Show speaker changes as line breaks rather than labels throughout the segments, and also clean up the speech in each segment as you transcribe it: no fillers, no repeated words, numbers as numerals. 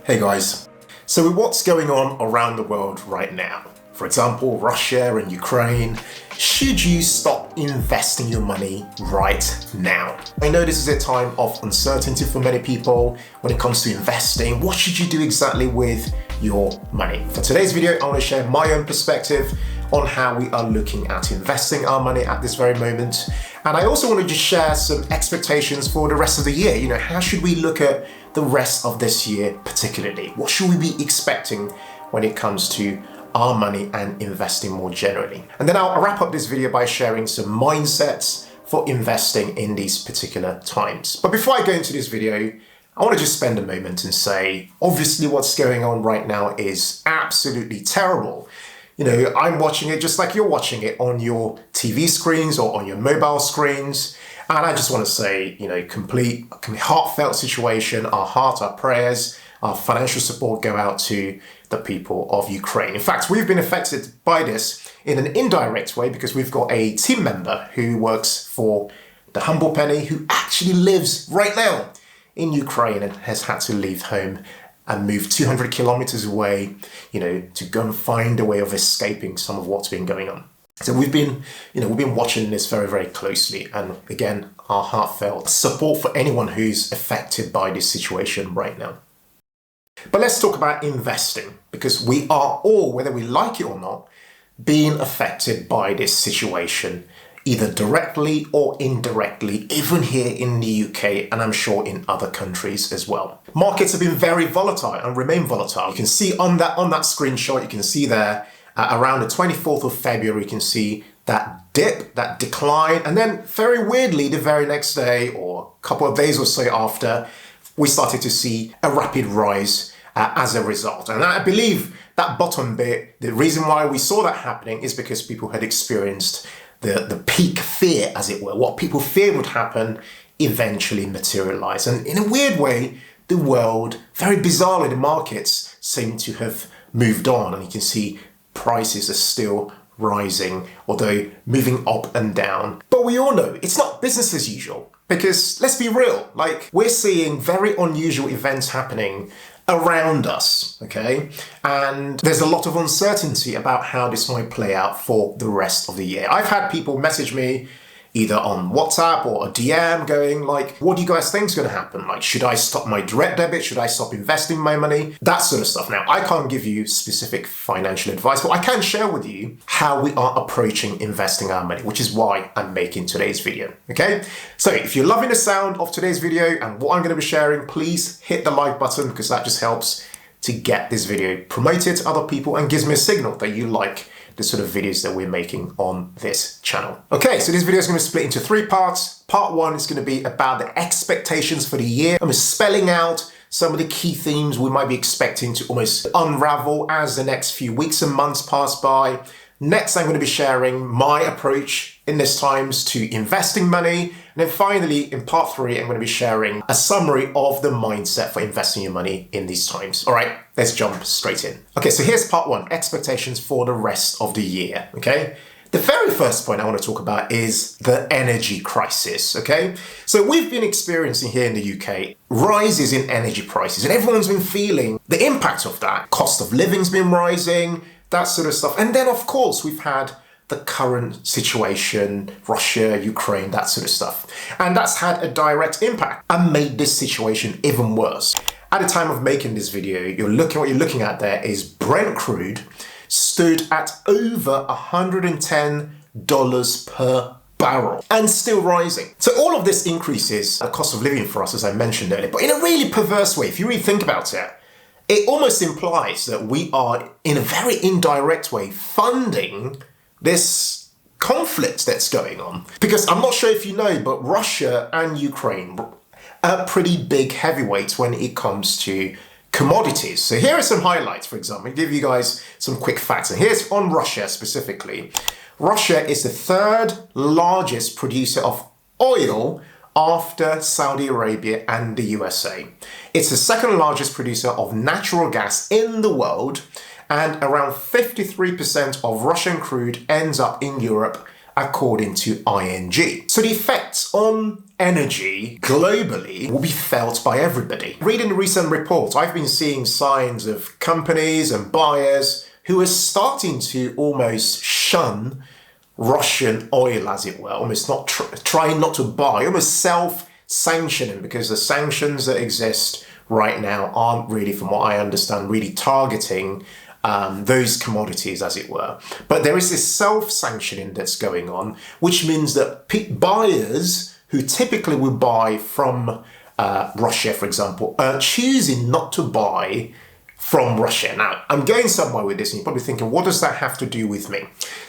Hey guys, so with what's going on around the world right now, for example, Russia and Ukraine, should you stop investing your money right now? I know this is a time of uncertainty for many people when it comes to investing. What should you do exactly with your money? For today's video, I want to share my own perspective on how we are looking at investing our money at this very moment. And I also want to just share some expectations for the rest of the year. You know, how should we look at the rest of this year particularly? What should we be expecting when it comes to our money and investing more generally? And then I'll wrap up this video by sharing some mindsets for investing in these particular times. But before I go into this video, I want to just spend a moment and say, obviously what's going on right now is absolutely terrible. You know, I'm watching it just like you're watching it on your TV screens or on your mobile screens. And I just want to say, you know, complete heartfelt situation. Our heart, our prayers, our financial support go out to the people of Ukraine. In fact, we've been affected by this in an indirect way because we've got a team member who works for the Humble Penny who actually lives right now in Ukraine and has had to leave home and move 200 kilometers away, you know, to go and find a way of escaping some of what's been going on. So we've been watching this very, very closely. And again, our heartfelt support for anyone who's affected by this situation right now. But let's talk about investing, because we are all, whether we like it or not, being affected by this situation, either directly or indirectly, even here in the UK, and I'm sure in other countries as well. Markets have been very volatile and remain volatile. You can see on that screenshot, you can see there, around the 24th of February, you can see that dip, that decline, and then very weirdly, the very next day or a couple of days or so after, we started to see a rapid rise as a result. And I believe that bottom bit, the reason why we saw that happening is because people had experienced the peak fear, as it were. What people feared would happen eventually materialized. And in a weird way, the world, very bizarrely, the markets seem to have moved on. And you can see prices are still rising, although moving up and down. But we all know it's not business as usual, because let's be real, like we're seeing very unusual events happening around us, okay? And there's a lot of uncertainty about how this might play out for the rest of the year. I've had people message me either on WhatsApp or a DM going like, what do you guys think is going to happen? Like, should I stop my direct debit? Should I stop investing my money? That sort of stuff. Now, I can't give you specific financial advice, but I can share with you how we are approaching investing our money, which is why I'm making today's video, okay? So if you're loving the sound of today's video and what I'm going to be sharing, please hit the like button because that just helps to get this video promoted to other people and gives me a signal that you like the sort of videos that we're making on this channel. Okay, so this video is going to be split into three parts. Part one is going to be about the expectations for the year. I'm spelling out some of the key themes we might be expecting to almost unravel as the next few weeks and months pass by. Next, I'm going to be sharing my approach in these times to investing money. And then finally, in part three, I'm going to be sharing a summary of the mindset for investing your money in these times. All right, let's jump straight in. Okay, so here's part one, expectations for the rest of the year, okay? The very first point I want to talk about is the energy crisis, okay? So we've been experiencing here in the UK rises in energy prices, and everyone's been feeling the impact of that. Cost of living's been rising, that sort of stuff. And then, of course, we've had the current situation, Russia, Ukraine, that sort of stuff. And that's had a direct impact and made this situation even worse. At the time of making this video, what you're looking at there is Brent crude stood at over $110 per barrel and still rising. So all of this increases the cost of living for us, as I mentioned earlier, but in a really perverse way. If you really think about it, it almost implies that we are, in a very indirect way, funding this conflict that's going on. Because I'm not sure if you know, but Russia and Ukraine are pretty big heavyweights when it comes to commodities. So here are some highlights, for example. I'll give you guys some quick facts. And here's on Russia specifically. Russia is the third largest producer of oil after Saudi Arabia and the USA. It's the second largest producer of natural gas in the world, and around 53% of Russian crude ends up in Europe according to ING. So the effects on energy globally will be felt by everybody. Reading the recent reports, I've been seeing signs of companies and buyers who are starting to almost shun Russian oil, as it were, almost not trying not to buy, almost self-sanctioning, because the sanctions that exist right now aren't really, from what I understand, really targeting those commodities, as it were. But there is this self-sanctioning that's going on, which means that buyers who typically would buy from Russia, for example, are choosing not to buy from Russia. Now, I'm going somewhere with this, and you're probably thinking, what does that have to do with me?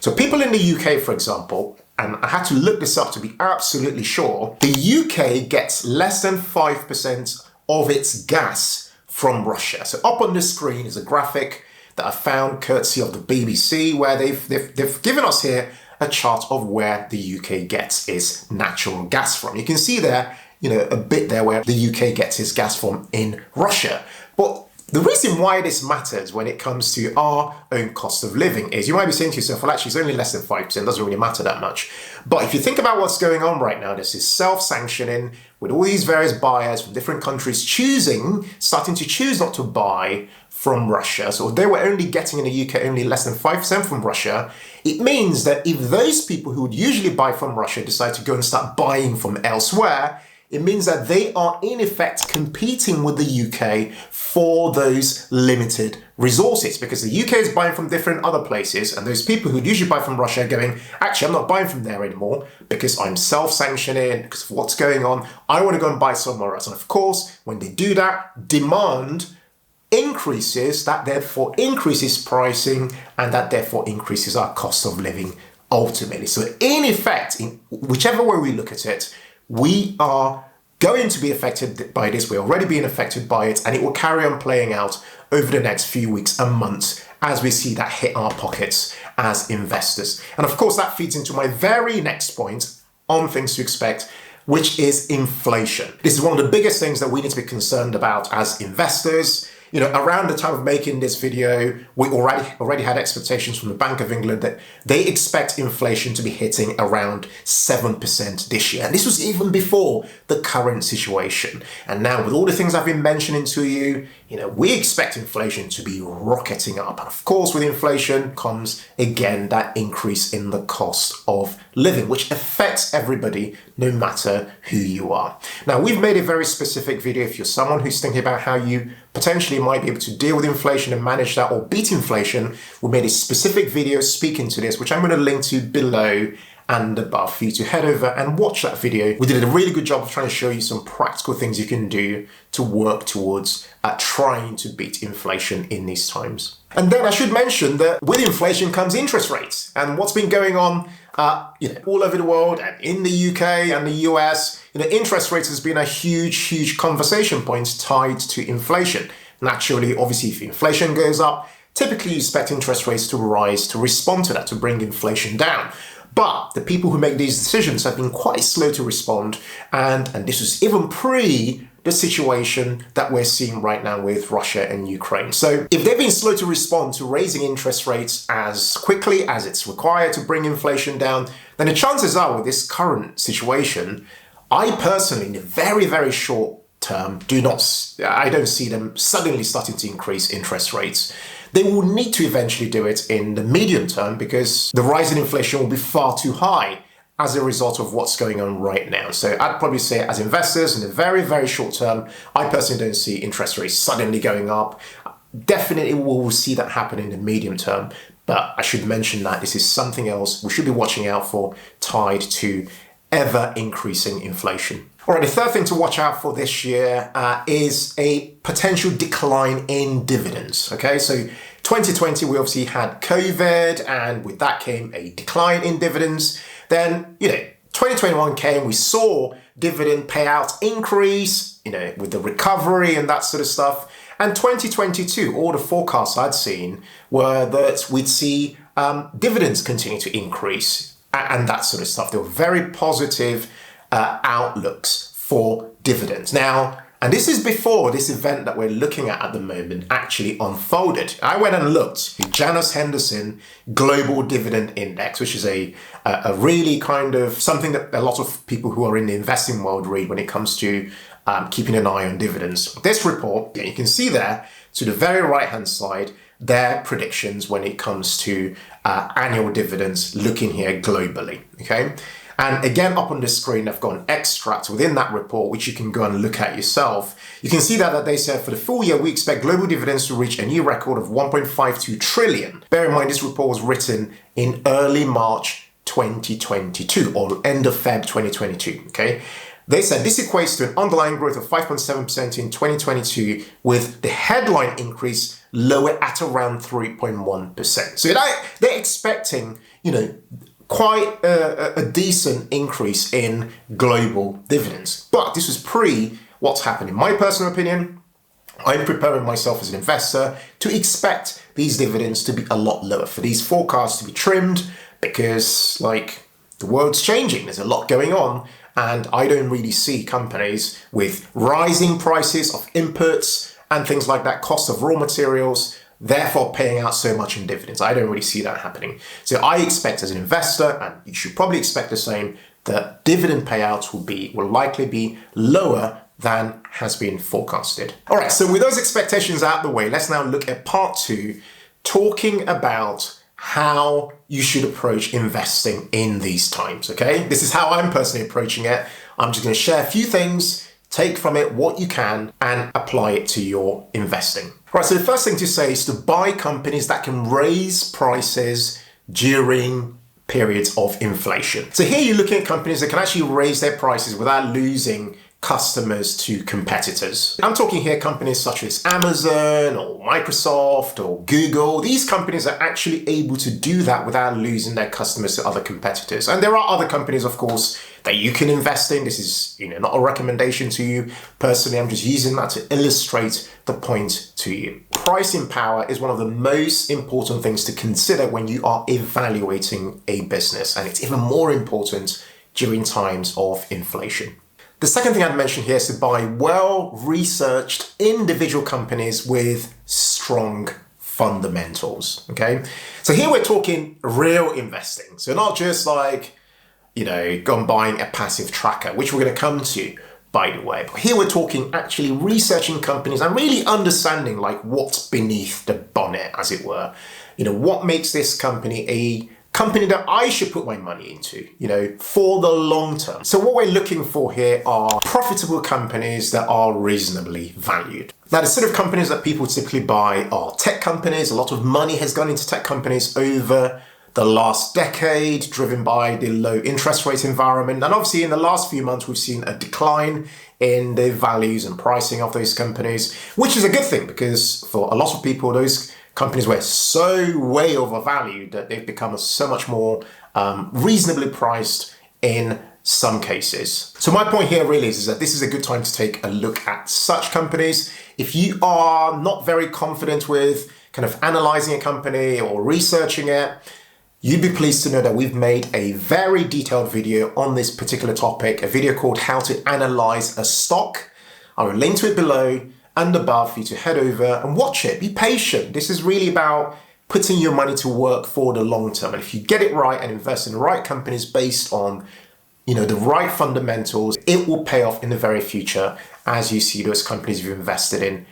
So people in the UK, for example, and I had to look this up to be absolutely sure, the UK gets less than 5% of its gas from Russia. So up on the screen is a graphic that I found courtesy of the BBC, where they've given us here a chart of where the UK gets its natural gas from. You can see there, a bit there where the UK gets its gas from in Russia. But the reason why this matters when it comes to our own cost of living is, you might be saying to yourself, well, actually, it's only less than 5%, doesn't really matter that much. But if you think about what's going on right now, this is self-sanctioning with all these various buyers from different countries starting to choose not to buy from Russia. So they were only getting in the UK only less than 5% from Russia. It means that if those people who would usually buy from Russia decide to go and start buying from elsewhere, it means that they are in effect competing with the UK for those limited resources, because the UK is buying from different other places, and those people who usually buy from Russia are going, actually, I'm not buying from there anymore because I'm self-sanctioning, because of what's going on. I want to go and buy somewhere else. And of course, when they do that, demand increases, that therefore increases pricing, and that therefore increases our cost of living ultimately. So in effect, in whichever way we look at it, we are going to be affected by this. We're already being affected by it, and it will carry on playing out over the next few weeks and months as we see that hit our pockets as investors. And of course, that feeds into my very next point on things to expect, which is inflation. This is one of the biggest things that we need to be concerned about as investors. Around the time of making this video, we already had expectations from the Bank of England that they expect inflation to be hitting around 7% this year. And this was even before the current situation. And now with all the things I've been mentioning to you, we expect inflation to be rocketing up. And of course, with inflation comes, again, that increase in the cost of living, which affects everybody, no matter who you are. Now, we've made a very specific video. If you're someone who's thinking about how you potentially might be able to deal with inflation and manage that or beat inflation, we made a specific video speaking to this, which I'm going to link to below and above for you to head over and watch that video. We did a really good job of trying to show you some practical things you can do to work towards trying to beat inflation in these times. And then I should mention that with inflation comes interest rates, and what's been going on all over the world and in the UK and the US, interest rates has been a huge conversation point tied to inflation. Naturally, obviously, if inflation goes up, typically you expect interest rates to rise to respond to that, to bring inflation down. But the people who make these decisions have been quite slow to respond, and this was even pre the situation that we're seeing right now with Russia and Ukraine. So if they've been slow to respond to raising interest rates as quickly as it's required to bring inflation down, then the chances are with this current situation, I personally, in the very short term, I don't see them suddenly starting to increase interest rates. They will need to eventually do it in the medium term because the rise in inflation will be far too high as a result of what's going on right now. So I'd probably say as investors in the very short term, I personally don't see interest rates suddenly going up. Definitely we'll see that happen in the medium term, but I should mention that this is something else we should be watching out for, tied to ever increasing inflation. All right, the third thing to watch out for this year is a potential decline in dividends. Okay, so 2020, we obviously had COVID, and with that came a decline in dividends. Then, 2021 came, we saw dividend payout increase, with the recovery and that sort of stuff. And 2022, all the forecasts I'd seen were that we'd see dividends continue to increase and that sort of stuff. There were very positive outlooks for dividends. Now, And this is before this event that we're looking at the moment actually unfolded. I went and looked at Janus Henderson Global Dividend Index, which is a really kind of something that a lot of people who are in the investing world read when it comes to keeping an eye on dividends. This report, you can see there to the very right-hand side, their predictions when it comes to annual dividends looking here globally, okay? And again, up on the screen, I've got an extract within that report, which you can go and look at yourself. You can see that they said for the full year, we expect global dividends to reach a new record of 1.52 trillion. Bear in mind, this report was written in early March 2022 or end of Feb 2022, okay? They said this equates to an underlying growth of 5.7% in 2022 with the headline increase lower at around 3.1%. So they're expecting, quite a decent increase in global dividends. But this was pre what's happened. In my personal opinion, I'm preparing myself as an investor to expect these dividends to be a lot lower, for these forecasts to be trimmed, because the world's changing. There's a lot going on. And I don't really see companies with rising prices of inputs and things like that, cost of raw materials, therefore paying out so much in dividends. I don't really see that happening. So I expect as an investor, and you should probably expect the same, that dividend payouts will likely be lower than has been forecasted. All right, so with those expectations out of the way, let's now look at part 2, talking about how you should approach investing in these times, okay? This is how I'm personally approaching it. I'm just gonna share a few things, take from it what you can, and apply it to your investing. Right, so the first thing to say is to buy companies that can raise prices during periods of inflation. So here you're looking at companies that can actually raise their prices without losing customers to competitors. I'm talking here companies such as Amazon or Microsoft or Google. These companies are actually able to do that without losing their customers to other competitors. And there are other companies, of course, that you can invest in. This is, not a recommendation to you. Personally, I'm just using that to illustrate the point to you. Pricing power is one of the most important things to consider when you are evaluating a business. And it's even more important during times of inflation. The second thing I'd mention here is to buy well-researched individual companies with strong fundamentals, okay? So here we're talking real investing. So not just go and buying a passive tracker, which we're gonna come to, by the way. But here we're talking actually researching companies and really understanding what's beneath the bonnet, as it were. What makes this company a company that I should put my money into, for the long term. So what we're looking for here are profitable companies that are reasonably valued. Now, the sort of companies that people typically buy are tech companies. A lot of money has gone into tech companies over the last decade, driven by the low interest rate environment. And obviously in the last few months, we've seen a decline in the values and pricing of those companies, which is a good thing because for a lot of people, those companies were so way overvalued that they've become so much more reasonably priced in some cases. So my point here really is that this is a good time to take a look at such companies. If you are not very confident with kind of analyzing a company or researching it, you'd be pleased to know that we've made a very detailed video on this particular topic, a video called How to Analyze a Stock. I will link to it below and above for you to head over and watch it. Be patient. This is really about putting your money to work for the long term. And if you get it right and invest in the right companies based on, the right fundamentals, it will pay off in the very future as you see those companies you've invested in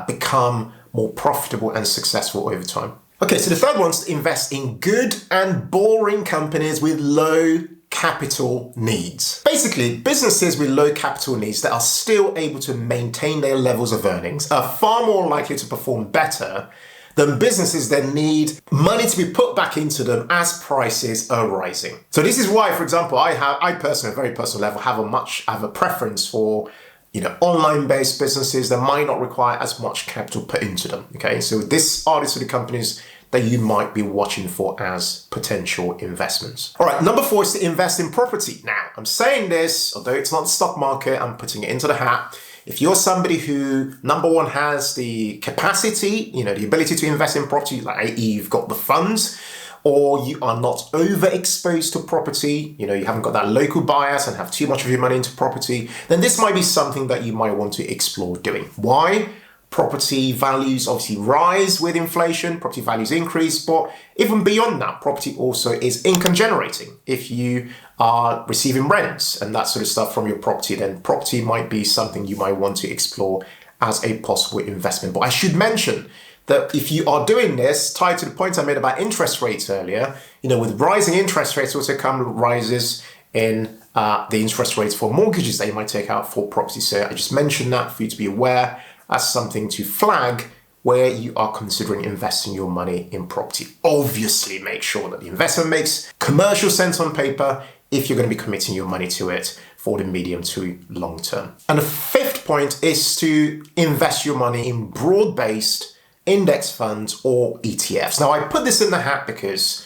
become more profitable and successful over time. Okay, so the third one is to invest in good and boring companies with low capital needs. Basically, businesses with low capital needs that are still able to maintain their levels of earnings are far more likely to perform better than businesses that need money to be put back into them as prices are rising. So this is why, for example, I personally, at a very personal level, have a preference for online-based businesses that might not require as much capital put into them. Okay, so these are the sort of companies that you might be watching for as potential investments. All right, number 4 is to invest in property. Now, I'm saying this, although it's not the stock market, I'm putting it into the hat. If you're somebody who, number 1, has the capacity, the ability to invest in property, i.e. you've got the funds, or you are not overexposed to property, you haven't got that local bias and have too much of your money into property, then this might be something that you might want to explore doing. Why? Property values obviously rise with inflation, property values increase, but even beyond that, property also is income generating. If you are receiving rents and that sort of stuff from your property, then property might be something you might want to explore as a possible investment. But I should mention that if you are doing this, tied to the point I made about interest rates earlier, with rising interest rates also come rises in the interest rates for mortgages that you might take out for property. So I just mentioned that for you to be aware as something to flag where you are considering investing your money in property. Obviously, make sure that the investment makes commercial sense on paper if you're going to be committing your money to it for the medium to long term. And the fifth point is to invest your money in broad-based index funds or ETFs. Now, I put this in the hat because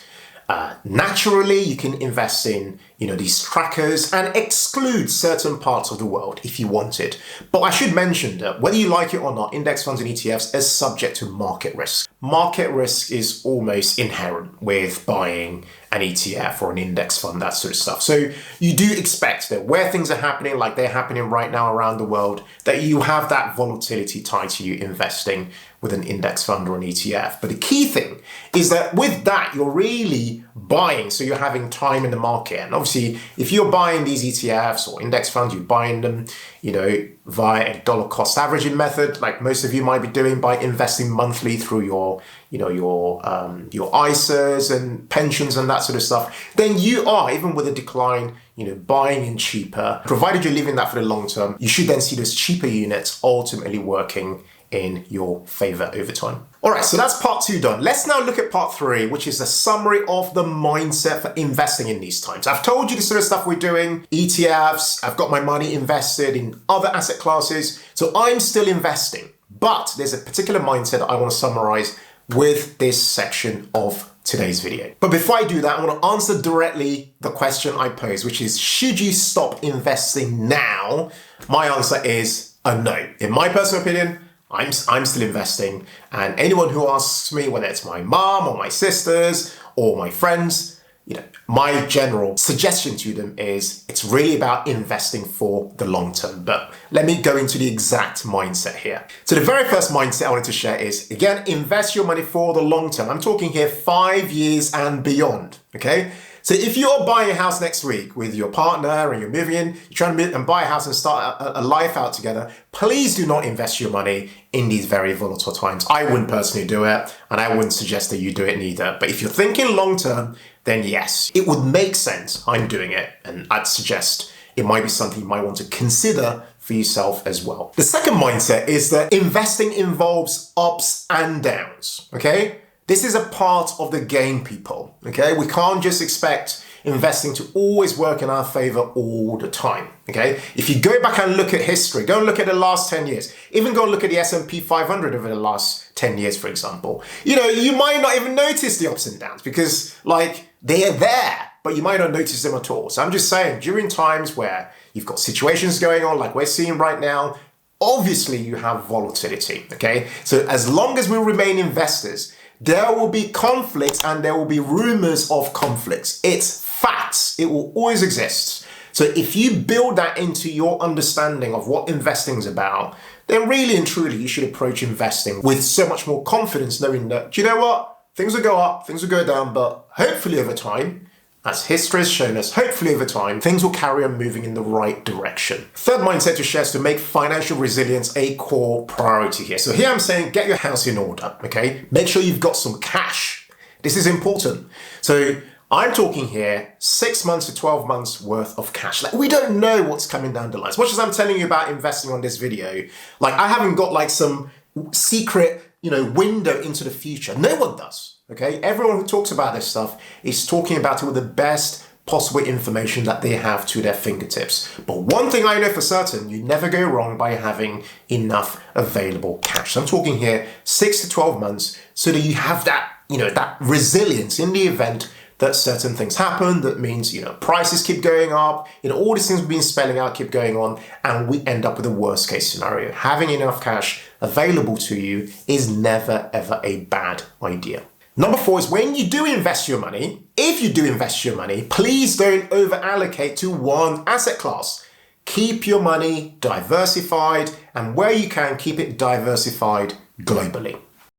naturally you can invest in these trackers and exclude certain parts of the world if you wanted. But I should mention that whether you like it or not, index funds and ETFs is subject to market risk. Market risk is almost inherent with buying an ETF or an index fund, that sort of stuff. So you do expect that where things are happening, like they're happening right now around the world, that you have that volatility tied to you investing with an index fund or an ETF. But the key thing is that with that, you're really buying, so you're having time in the market. And obviously, if you're buying these ETFs or index funds, you're buying them, via a dollar cost averaging method, like most of you might be doing by investing monthly through your ISAs and pensions and that sort of stuff, then you are, even with a decline, buying in cheaper. Provided you're leaving that for the long term, you should then see those cheaper units ultimately working in your favor over time. All right, so that's part 2 done. Let's now look at part 3, which is a summary of the mindset for investing in these times. I've told you the sort of stuff we're doing, ETFs, I've got my money invested in other asset classes, so I'm still investing. But there's a particular mindset that I want to summarize with this section of today's video. But before I do that, I want to answer directly the question I posed, which is, should you stop investing now? My answer is a no. In my personal opinion, I'm still investing, and anyone who asks me, whether it's my mom or my sisters or my friends, my general suggestion to them is it's really about investing for the long term. But let me go into the exact mindset here. So the very first mindset I wanted to share is, again, invest your money for the long term. I'm talking here 5 years and beyond, okay? So if you're buying a house next week with your partner and you're moving in, you're trying to buy a house and start a life out together, please do not invest your money in these very volatile times. I wouldn't personally do it, and I wouldn't suggest that you do it neither. But if you're thinking long term, then yes, it would make sense. I'm doing it, and I'd suggest it might be something you might want to consider for yourself as well. The second mindset is that investing involves ups and downs, okay? This is a part of the game, people, okay? We can't just expect investing to always work in our favor all the time, okay? If you go back and look at history, go and look at the last 10 years, even go and look at the S&P 500 over the last 10 years, for example. You might not even notice the ups and downs because, they're there, but you might not notice them at all. So I'm just saying, during times where you've got situations going on like we're seeing right now, obviously you have volatility, okay? So as long as we remain investors, there will be conflicts and there will be rumors of conflicts. It's facts. It will always exist. So if you build that into your understanding of what investing is about, then really and truly you should approach investing with so much more confidence, knowing that, do you know what? Things will go up, things will go down, but hopefully over time, as history has shown us, hopefully over time, things will carry on moving in the right direction. Third mindset to share is to make financial resilience a core priority here. So here I'm saying, get your house in order, okay? Make sure you've got some cash. This is important. So I'm talking here 6 months to 12 months worth of cash. We don't know what's coming down the line. As much as I'm telling you about investing on this video, I haven't got some secret, window into the future. No one does, okay? Everyone who talks about this stuff is talking about it with the best possible information that they have to their fingertips. But one thing I know for certain, you never go wrong by having enough available cash. So I'm talking here 6 to 12 months so that you have that, that resilience in the event that certain things happen. That means, prices keep going up, all these things we've been spelling out keep going on, and we end up with a worst case scenario. Having enough cash available to you is never, ever a bad idea. Number 4 is when you do invest your money, if you do invest your money, please don't over allocate to one asset class. Keep your money diversified, and where you can, keep it diversified globally.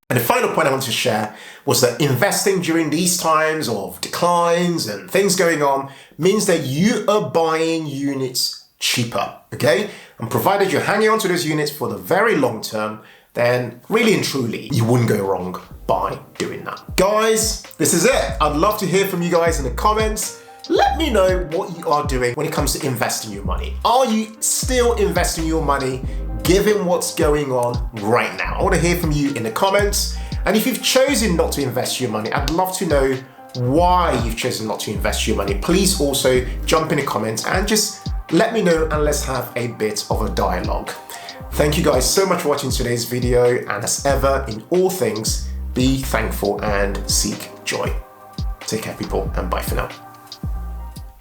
And the final point I want to share was that investing during these times of declines and things going on means that you are buying units cheaper, okay? And provided you're hanging on to those units for the very long term, then really and truly, you wouldn't go wrong by doing that. Guys, this is it. I'd love to hear from you guys in the comments. Let me know what you are doing when it comes to investing your money. Are you still investing your money given what's going on right now? I want to hear from you in the comments. And if you've chosen not to invest your money, I'd love to know why you've chosen not to invest your money. Please also jump in the comments and just let me know, and let's have a bit of a dialogue. Thank you guys so much for watching today's video, and as ever, in all things, be thankful and seek joy. Take care, people, and bye for now.